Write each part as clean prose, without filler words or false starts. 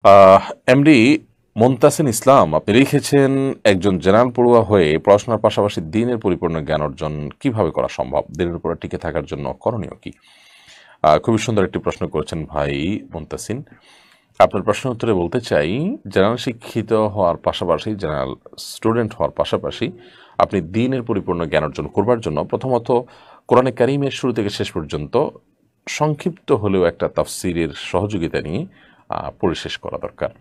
আহ MD মুনতাসিন ইসলাম, আপনি লিখেছেন একজন জেনারেল পড়ুয়া হয়ে পড়াশোনার পাশাপাশি দ্বীনের পরিপূর্ণ জ্ঞান অর্জন কিভাবে করা সম্ভব? দ্বীনের উপর টিকে থাকার জন্য করণীয় কি? খুবই সুন্দর একটি প্রশ্ন করেছেন ভাই মুনতাসিন। আপনার প্রশ্নের উত্তরে বলতে চাই, জেনারেল শিক্ষিত হওয়ার পাশাপাশি, জেনারেল স্টুডেন্ট হওয়ার পাশাপাশি আপনি দ্বীনের পরিপূর্ণ জ্ঞান অর্জন করবার জন্য প্রথমত কোরআনে কারিমের শুরু থেকে শেষ পর্যন্ত সংক্ষিপ্ত হলেও একটা তাফসিরের সহযোগিতা নিয়ে পড়ে শেষ করা দরকার।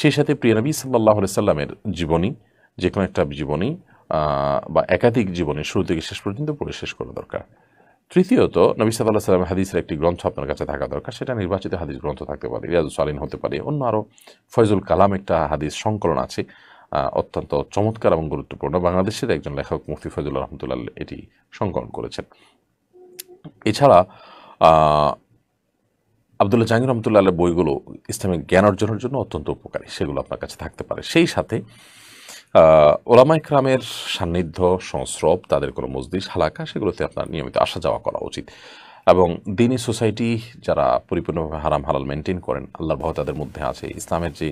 সেই সাথে প্রিয় নবী সাল্লাল্লাহু আলাইহি সাল্লামের জীবনী, যে কোনো একটা জীবনী বা একাধিক জীবনী শুরু থেকে শেষ পর্যন্ত পড়ে শেষ করা দরকার। তৃতীয়ত, নবী সাল্লাল্লাহু আলাইহি সাল্লামের হাদিসের একটি গ্রন্থ আপনার কাছে থাকা দরকার। সেটা নির্বাচিত হাদিস গ্রন্থ থাকতে পারে, রিয়াজুস সালিহিন হতে পারে, অন্য আরও ফয়জুল কালাম একটা হাদিস সংকলন আছে, অত্যন্ত চমৎকার এবং গুরুত্বপূর্ণ। বাংলাদেশের একজন লেখক মুফতি ফয়জুল্লাহ রহমতুল্লাহ এটি সংকলন করেছেন। এছাড়া আবদুল্লাহ জাহাঙ্গীর রহমতুল্লাহ বইগুলো ইসলামিক জ্ঞান অর্জনের জন্য অত্যন্ত উপকারী, সেগুলো আপনার কাছে থাকতে পারে। সেই সাথে ওলামা ইকরামের সান্নিধ্য, সংস্রব, তাদের কোনো মজলিস, হালাকা, সেগুলোতে আপনার নিয়মিত আসা যাওয়া করা উচিত। এবং দিনী সোসাইটি যারা পরিপূর্ণভাবে হারাম হালাল মেনটেন করেন, আল্লাহর ভয় তাদের মধ্যে আছে, ইসলামের যে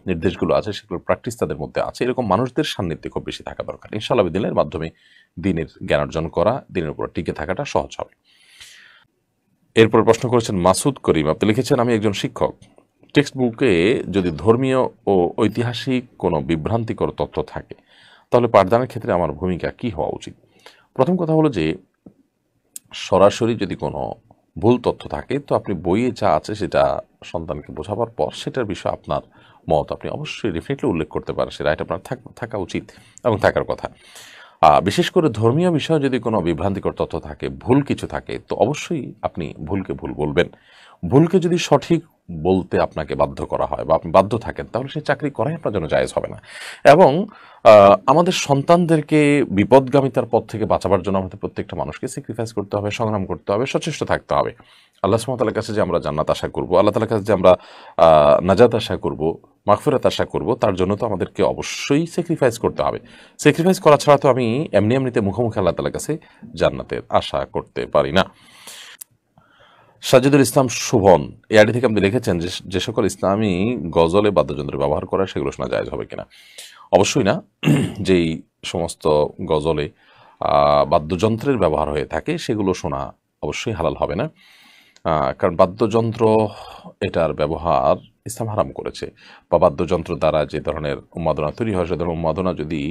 নির্দেশগুলো আছে সেগুলোর প্র্যাকটিস তাদের মধ্যে আছে, এরকম মানুষদের সান্নিধ্যে খুব বেশি থাকা দরকার। ইনশাআল্লাহ দিনের মাধ্যমে দিনের জ্ঞান অর্জন করা, দিনের উপর টিকে থাকাটা সহজ হবে। এরপর প্রশ্ন করেছেন মাসুদ করিম, আপনি লিখেছেন, আমি একজন শিক্ষক। টেক্সট বুকে যদি ধর্মীয় ও ঐতিহাসিক কোনো বিভ্রান্তিকর তথ্য থাকে, তাহলে পাঠদানের ক্ষেত্রে আমার ভূমিকা কি হওয়া উচিত? প্রথম কথা হলো যে, সরাসরি যদি কোনো ভুল তথ্য থাকে, তো আপনি বইয়ে যা আছে সেটা সন্তানকে বোঝাবার পর সেটার বিষয়ে আপনার মত আপনি অবশ্যই ডেফিনেটলি উল্লেখ করতে পারেন। সে রাইট আপনার থাকা উচিত এবং থাকার কথা। বিশেষ করে ধর্মীয় বিষয়ে যদি কোনো বিভ্রান্তিকর তথ্য থাকে, ভুল কিছু থাকে, তো অবশ্যই আপনি ভুলকে ভুল বলবেন। ভুলকে যদি সঠিক বলতে আপনাকে বাধ্য করা হয় বা আপনি বাধ্য থাকেন, তাহলে সে চাকরি করাই আপনার জন্য জায়েজ হবে না। এবং আমাদের সন্তানদেরকে বিপদগামিতার পথ থেকে বাঁচাবার জন্য আমাদের প্রত্যেকটা মানুষকে স্যাক্রিফাইস করতে হবে, সংগ্রাম করতে হবে, সচেষ্ট থাকতে হবে। আল্লাহ সুবহানাহু ওয়া তাআলার কাছে যে আমরা জান্নাত আশা করব, আল্লাহ তাআলার কাছে যে আমরা নাজাত আশা করব, মাগফিরাত আশা করব, তার জন্য তো আমাদেরকে অবশ্যই স্যাক্রিফাইস করতে হবে। স্যাক্রিফাইস করা ছাড়া তো আমি এমনিতে মুখোমুখি আল্লাহ তাআলার কাছে জান্নাতের আশা করতে পারি না। সাজিদুল ইসলাম শুভন, এই আইডি থেকে আপনি লিখেছেন যে সকল ইসলামী গজলে বাদ্যযন্ত্র ব্যবহার করা, সেগুলো শোনা জায়েজ হবে কিনা? অবশ্যই না। যেই সমস্ত গজলে বাদ্যযন্ত্রের ব্যবহার হয়ে থাকে, সেগুলো শোনা অবশ্যই হালাল হবে না। কারণ বাদ্যযন্ত্র, এটার ব্যবহার ইসলাম হারাম করেছে। বা বাদ্যযন্ত্র দ্বারা যে ধরনের উন্মাদনা তৈরি হয়, সে ধরনের উন্মাদনা যদি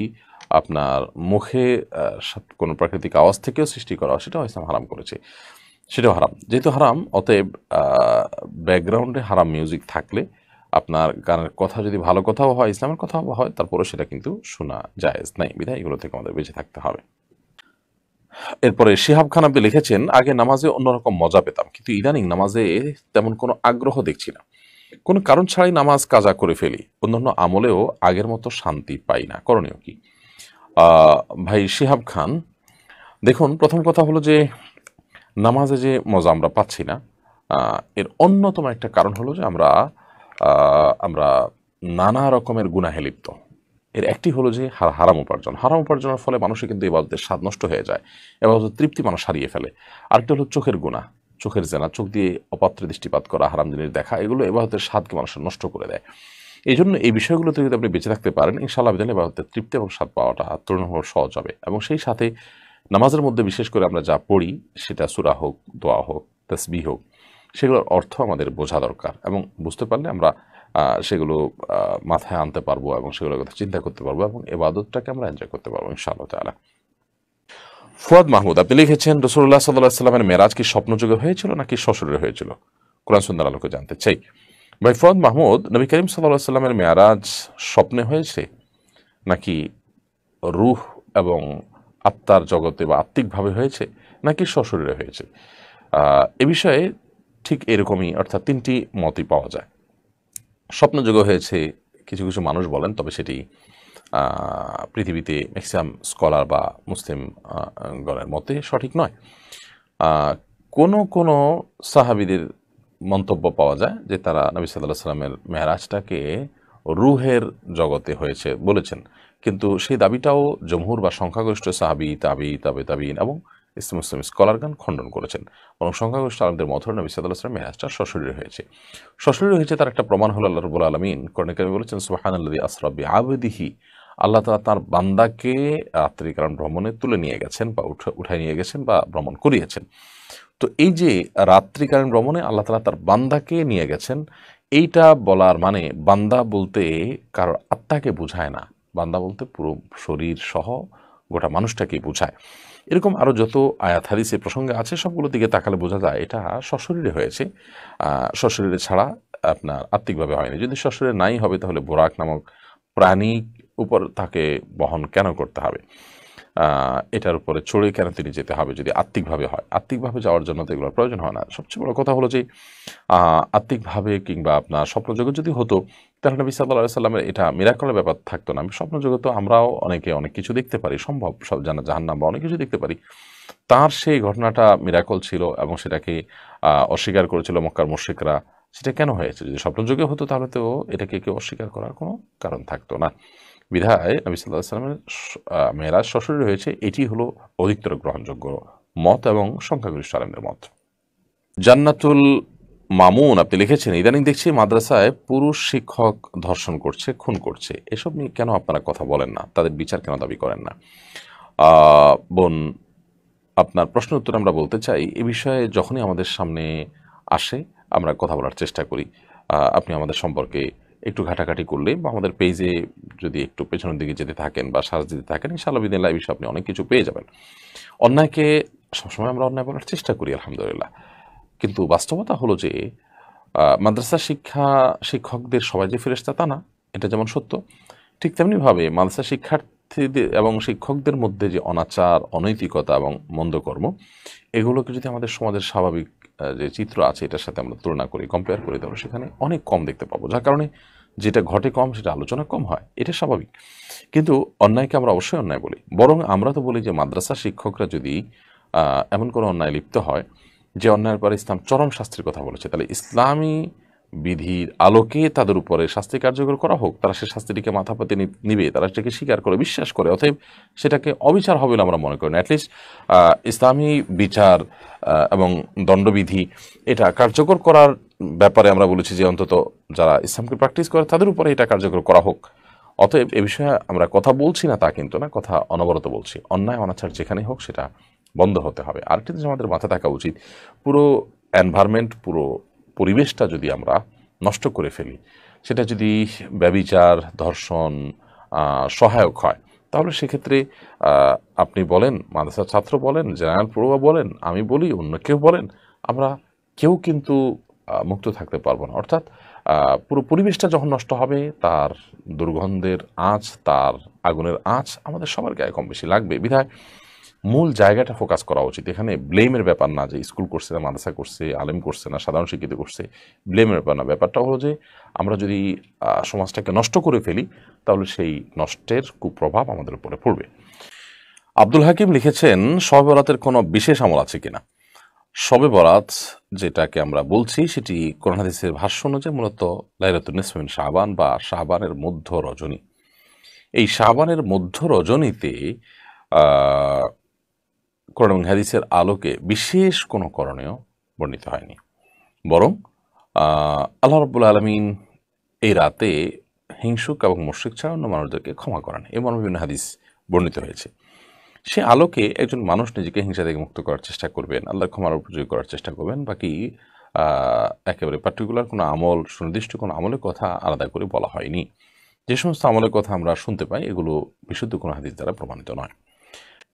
আপনার মুখে কোনো প্রাকৃতিক আওয়াজ থেকেও সৃষ্টি করা হয়, সেটাও ইসলাম হারাম করেছে, সেটাও হারাম। যেহেতু হারাম, অতএব ব্যাকগ্রাউন্ডে হারাম মিউজিক থাকলে, আপনার গানের কথা যদি ভালো কথাও হয়, ইসলামের কথাও হয়, তারপরেও সেটা কিন্তু শোনা জায়েজ নাই। বিধায় এগুলো থেকে আমাদের বেঁচে থাকতে হবে। এরপরে শিহাব খান আপনি লিখেছেন, আগে নামাজে অন্যরকম মজা পেতাম, কিন্তু ইদানিং নামাজে তেমন কোনো আগ্রহ দেখছি না। কোনো কারণ ছাড়াই নামাজ কাজা করে ফেলি, অন্যান্য আমলেও আগের মতো শান্তি পাই না, করণীয় কি? ভাই শিহাব খান, দেখুন, প্রথম কথা হলো যে নামাজে যে মজা আমরা পাচ্ছি না, এর অন্যতম একটা কারণ হলো যে আমরা আমরা নানা রকমের গুনাহে লিপ্ত। এর একটি হলো যে হারাম উপার্জন। হারাম উপার্জনের ফলে মানুষের কিন্তু ইবাদতের স্বাদ নষ্ট হয়ে যায়, ইবাদতের তৃপ্তি মানুষ হারিয়ে ফেলে। আরেকটা হলো চোখের গুনাহ, চোখের জেনা, চোখ দিয়ে অপাত্রে দৃষ্টিপাত করা, হারাম জিনিস দেখা, এগুলো ইবাদতের স্বাদকে মানুষের নষ্ট করে দেয়। এই জন্য এই বিষয়গুলোতে যদি আপনি বেঁচে থাকতে পারেন, ইনশাআল্লাহ বিধানে ইবাদতের তৃপ্তি এবং স্বাদ পাওয়াটা তুলনামূলক সহজ হবে। এবং সেই সাথে নামাজের মধ্যে বিশেষ করে আমরা যা পড়ি, সেটা সূরা হোক, দোয়া হোক, তাসবিহ হোক, সেগুলোর অর্থ আমাদের বোঝা দরকার। এবং বুঝতে পারলে আমরা সেগুলো মাথায় আনতে পারবো এবং সেগুলোর কথা চিন্তা করতে পারবো এবং ইবাদতটাকে আমরা এনজয় করতে পারবো ইনশাআল্লাহ তাআলা। ফুয়াদ মাহমুদ, আপনি লিখেছেন, রাসূলুল্লাহ সাল্লাল্লাহু আলাইহি ওয়াসাল্লামের মেরাজ কি স্বপ্নযোগে হয়েছিল নাকি শ্বশুরে হয়েছিল? কোরআন সুন্নাহর আলোকে জানতে চাই। ভাই ফুয়াদ মাহমুদ, নবী করিম সাল্লাল্লাহু আলাইহি ওয়াসাল্লামের মেরাজ স্বপ্নে হয়েছে নাকি রূহ এবং আত্মার জগতে বা আত্মিকভাবে হয়েছে, নাকি সশরীরে হয়েছে? এ বিষয়ে ঠিক এরকমই, অর্থাৎ তিনটি মতই পাওয়া যায়। স্বপ্নযোগে হয়েছে কিছু কিছু মানুষ বলেন, তবে সেটি পৃথিবীতে ম্যাক্সিমাম স্কলার বা মুসলিম গণের মতে সঠিক নয়। কোনো কোনো সাহাবীদের মন্তব্য পাওয়া যায় যে তারা নবী সাল্লাল্লাহু আলাইহি সাল্লামের মেরাজটাকে রূহের জগতে হয়েছে বলেছেন, কিন্তু সেই দাবিটাও জমহুর বা সংখ্যাগরিষ্ঠ সাহাবী, তাবি, তাবে তাবিন এবং মুসলিম স্কলারগণ খণ্ডন করেছেন। বরং সংখ্যাগরিষ্ঠ আলেমদের মত নবী সাল্লাল্লাহু আলাইহি ওয়াসাল্লাম মেরাজটা সশরীরে হয়েছে। সশরীরে হয়েছে তার একটা প্রমাণ হলো আল্লাহ রাব্বুল আলামিন কোরআনে কারিমে বলেছেন, সুবহানাল্লাযী আসরা বিআবদিহি, আল্লাহ তাআলা তার বান্দাকে রাত্রিকালীন ভ্রমণে তুলে নিয়ে গেছেন বা উঠায় নিয়ে গেছেন বা ভ্রমণ করিয়েছেন। তো এই যে রাত্রিকালীন ভ্রমণে আল্লাহ তাআলা তার বান্দাকে নিয়ে গেছেন, এইটা বলার মানে বান্দা বলতে কারোর আত্মাকে বোঝায় না, বান্দা বলতে পুরো শরীর সহ গোটা মানুষটাকেই বোঝায়। এরকম আরও যত আয়াত হাদিসে প্রসঙ্গে আছে সবগুলো দিকে তাকালে বোঝা যায় এটা সশরীরে হয়েছে, সশরীরে ছাড়া আপনার আত্মিকভাবে হয়নি। যদি সশরীরে নাই হবে তাহলে বোরাক নামক প্রাণী উপর তাকে বহন কেন করতে হবে, এটার উপরে চড়ে কেন তিনি যেতে হবে যদি আত্মিকভাবে হয়? আত্মিকভাবে যাওয়ার জন্য তো এগুলোর প্রয়োজন হয় না। সবচেয়ে বড় কথা হলো যে আত্মিকভাবে কিংবা আপনার স্বপ্নজগৎ যদি হতো তাহলে নবী সাল্লাল্লাহু আলাইহি ওয়াসাল্লামের এটা মিরাকলের ব্যাপার থাকতো না। স্বপ্নজগৎ আমরাও অনেকে অনেক কিছু দেখতে পারি, সম্ভব সব জানা জাহান্নাম বা অনেক কিছু দেখতে পারি। তার সেই ঘটনাটা মিরাকল ছিল এবং সেটাকে অস্বীকার করেছিল মক্কার মুশরিকরা। সেটা কেন হয়েছে? যদি স্বপ্নযোগে হতো তাহলে তো এটাকে কেউ অস্বীকার করার কোনো কারণ থাকতো না। বিধায় নবী সাল্লাল্লাহু আলাইহি ওয়াসাল্লামের মেরাজ সশরীরে হয়েছে, এটি হলো অধিকতর গ্রহণযোগ্য মত এবং সংখ্যাগরিষ্ঠ আলেমদের মত। জান্নাতুল মামুন আপনি লিখেছেন, ইদানিং দেখছি মাদ্রাসায় পুরুষ শিক্ষক ধর্ষণ করছে, খুন করছে, এসব নিয়ে কেন আপনারা কথা বলেন না? তাদের বিচার কেন দাবি করেন না? বোন, আপনার প্রশ্নের উত্তর আমরা বলতে চাই, এ বিষয়ে যখনই আমাদের সামনে আসে আমরা কথা বলার চেষ্টা করি। আপনি আমাদের সম্পর্কে একটু ঘাটাঘাটি করলে বা আমাদের পেজে যদি একটু পেছনের দিকে যেতে থাকেন বা সার্চ দিতে থাকেন, ইনশাআল্লাহ বিদিনিল্লাহ এই বিষয়ে আপনি অনেক কিছু পেয়ে যাবেন। অন্যায়কে সবসময় আমরা অন্যায় বলার চেষ্টা করি আলহামদুলিল্লাহ, কিন্তু বাস্তবতা হলো যে মাদ্রাসা শিক্ষকদের সবাই যে ফেরেশতা তা না, এটা যেমন সত্য, ঠিক তেমনিভাবে মাদ্রাসা শিক্ষার্থীদের এবং শিক্ষকদের মধ্যে যে অনাচার, অনৈতিকতা এবং মন্দকর্ম, এগুলোকে যদি আমাদের সমাজের স্বাভাবিক যে চিত্র আছে এটার সাথে আমরা তুলনা করি, কম্পেয়ার করি, তাহলে সেখানে অনেক কম দেখতে পাবো। যার কারণে যেটা ঘটে কম সেটা আলোচনা কম হয়, এটা স্বাভাবিক। কিন্তু অন্যায়কে আমরা অবশ্যই অন্যায় বলি। বরং আমরা তো বলি যে মাদ্রাসা শিক্ষকরা যদি এমন কোনো অন্যায় লিপ্ত হয় যে অন্যায়ের পরে ইসলাম চরম শাস্তির কথা বলেছে, তাহলে ইসলামী বিধির আলোকে তাদের উপরে শাস্তি কার্যকর করা হোক। তারা সে শাস্তিটিকে মাথা পেতে নিবে, তারা সেটাকে স্বীকার করে বিশ্বাস করে, অতএব সেটাকে অবিচার হবে বলে আমরা মনে করি না। অ্যাটলিস্ট ইসলামী বিচার এবং দণ্ডবিধি এটা কার্যকর করার ব্যাপারে আমরা বলেছি যে অন্তত যারা ইসলামকে প্র্যাকটিস করে তাদের উপরে এটা কার্যকর করা হোক। অতএব এ বিষয়ে আমরা কথা বলছি না তা কিন্তু না, কথা অনবরত বলছি। অন্যায় অনাচার যেখানেই হোক সেটা বন্ধ হতে হবে। আরেকটি জিনিস আমাদের মাথায় থাকা উচিত, পুরো এনভায়রনমেন্ট, পুরো পরিবেশটা যদি আমরা নষ্ট করে ফেলি, সেটা যদি ব্যভিচার, ধর্ষণ সহায়ক হয়, তাহলে সেক্ষেত্রে আপনি বলেন, মাদ্রাসার ছাত্র বলেন, জেনারেল পড়ুয়া বলেন, আমি বলি, অন্য কেউ বলেন, আমরা কেউ কিন্তু মুক্ত থাকতে পারবো না। অর্থাৎ পুরো পরিবেশটা যখন নষ্ট হবে তার দুর্গন্ধের আঁচ, তার আগুনের আঁচ আমাদের সবার গায়ে কম বেশি লাগবে। বিধায় মূল জায়গাটা ফোকাস করা উচিত। এখানে ব্লেমের ব্যাপার না যে স্কুল করছে না, মাদ্রাসা করছে, আলেম করছে না, সাধারণ শিক্ষিত করছে, ব্লেমের ব্যাপার না। ব্যাপারটা হলো যে আমরা যদি সমাজটাকে নষ্ট করে ফেলি তাহলে সেই নষ্টের কুপ্রভাব আমাদের উপরে পড়বে। আব্দুল হাকিম লিখেছেন, শবে বরাতের কোনো বিশেষ আমল আছে কিনা? শবে বরাত যেটাকে আমরা বলছি সেটি কোরআন হাদিসের ভাষ্য অনুযায়ী মূলত লাইলাতুন নিসফ মিন শাবান বা শাবানের মধ্য রজনী। এই শাবানের মধ্য রজনীতে কোরআন এবং হাদিসের আলোকে বিশেষ কোনো করণীয় বর্ণিত হয়নি, বরং আল্লাহ রাব্বুল আলামিন এই রাতে হিংসুক এবং মুশরিক ছাড়া অন্য মানুষদেরকে ক্ষমা করেন, এমন বিভিন্ন হাদিস বর্ণিত হয়েছে। সে আলোকে একজন মানুষ নিজেকে হিংসা থেকে মুক্ত করার চেষ্টা করবেন, আল্লাহর ক্ষমার উপযোগী করার চেষ্টা করবেন। বাকি একেবারে পার্টিকুলার কোনো আমল, সুনির্দিষ্ট কোনো আমলের কথা আলাদা করে বলা হয়নি। যে সমস্ত আমলের কথা আমরা শুনতে পাই এগুলো বিশুদ্ধ কোনো হাদিস দ্বারা প্রমাণিত নয়।